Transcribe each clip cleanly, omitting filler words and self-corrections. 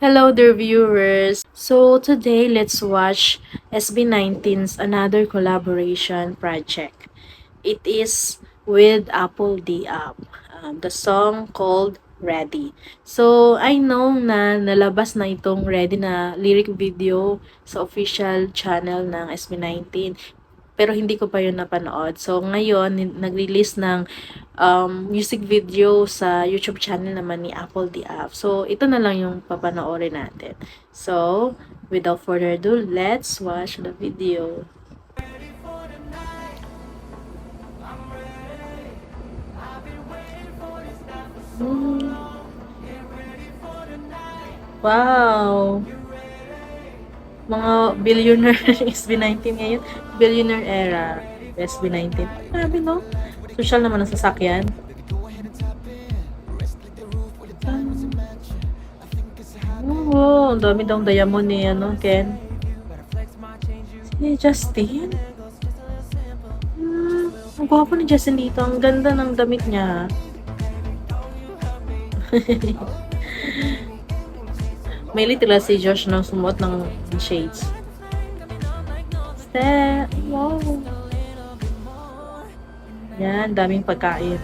Hello dear viewers. So today let's watch SB19's another collaboration project. It is with Apple D App. The song called Ready. So I know na nalabas na itong Ready na lyric video sa official channel ng SB19. Pero hindi ko pa yun napanood. So, ngayon, nag-release ng music video sa YouTube channel naman ni Apple the App. So, ito na lang yung papanoorin natin. So, without further ado, let's watch the video. Hmm. Wow! Mga billionaire SB19 ngayon. Billionaire era SB19. Grabe no? Social naman ang sasakyan. Oo, ang dami daw diamond ni Ken. Si Justin? Ang gwapo ni Justin dito. Ang ganda ng damit niya. May little si Josh na sumuot ng shades. Wow. Yan, daming pagkain.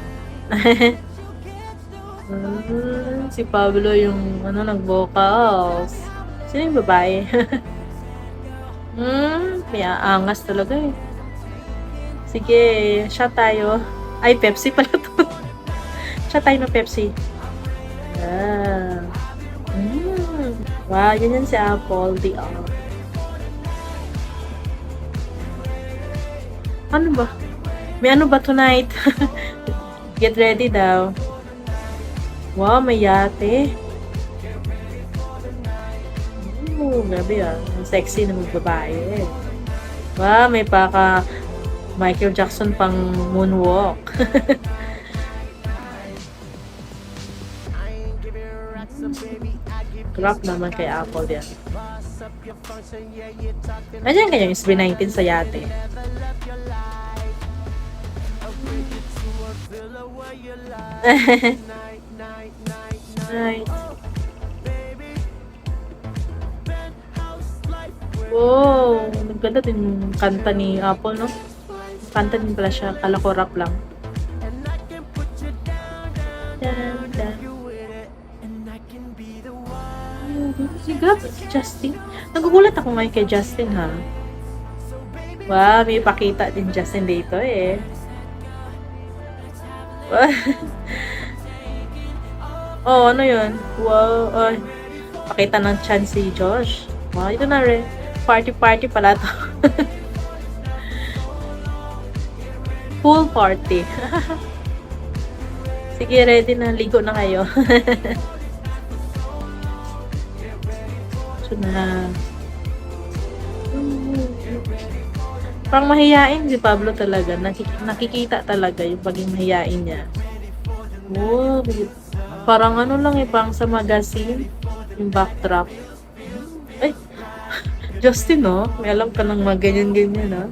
Si Pablo yung nag-vocals. Sino yung babae? May aangas talaga eh. Sige, shot tayo. Ay, Pepsi pala to. Shot tayo ng Pepsi. Wow, yan si Apple DR. Ano ba? May ano ba tonight? Get ready daw. Wow, may yate. Grabe ah. Ang sexy na magbabae. Wow, may paka Michael Jackson pang moonwalk. Crap naman kay Apple yan. Nandiyan kanyang SB19 sa yate. Right. Wow, nagganda din yung kanta ni Apple, no? Kanta din pala siya, kala ko rap lang. Grabe si Justin. Nagugulat ako ngayon kay Justin, ha? Wow, may pakita din Justin dito, eh. Oh, ano yun? Wow, ay. Pakita ng chance si Josh. Wow, ito na rin. Party pala to. Pool party. Sige, ready na. Ligo na kayo. So na. Parang mahiyain si Pablo talaga. Nakikita talaga yung paging mahiyain niya. Oh, parang ano lang eh, parang sa magazine. Yung backdrop. Ay, Justin, no? May alam ka ng mga ganyan-ganyan, no?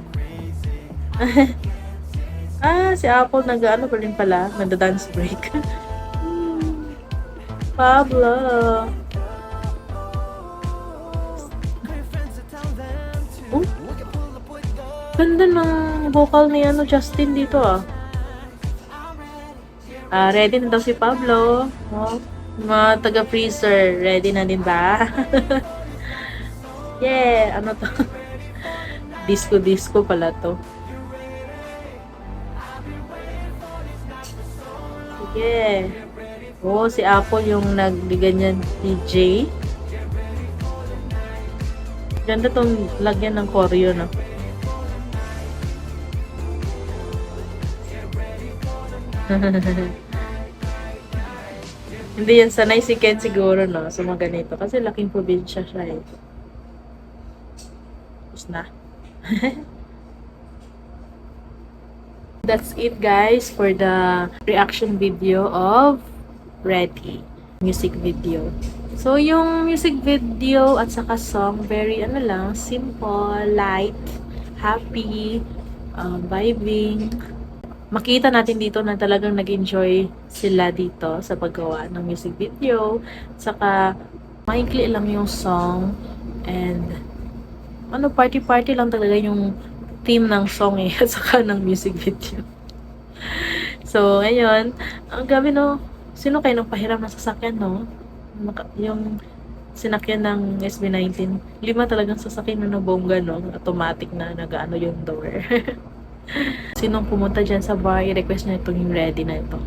Si Apple nag-ano pa rin pala. Nagda-dance break. Pablo. Ganda ng vocal ni Justin dito ah. Ready na daw si Pablo. Oh, mga taga-freezer, ready na din ba? Yeah, ano to? Disco pala to. Sige. Oh, si Apple yung nagganyan DJ. Ganda tong lagyan ng choreo, no? Hindi yan sanay si Ken siguro, no? So mga ganito. Kasi laking probinsya siya eh. Tapos na. That's it guys for the reaction video of Ready music video. So yung music video at saka song, very simple, light, happy, vibing. Makita natin dito na talagang nag-enjoy sila dito sa paggawa ng music video. Saka Maikli lang yung song and ano, party-party lang talaga yung theme ng song eh, at saka ng music video. So, ayun. Ang gabi no, sino kayo nang pahiram ng sasakyan no? Yung sinakyan ng SB19, 5 talagang sasakyan na bongga no, automatic na nagaano yung door. Sinong pumunta dyan sa bar, i-request nyo itong yung ready na ito.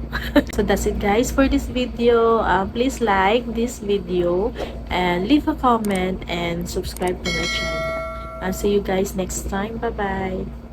So that's it guys for this video. Please like this video and leave a comment and subscribe to my channel. I'll see you guys next time. Bye bye.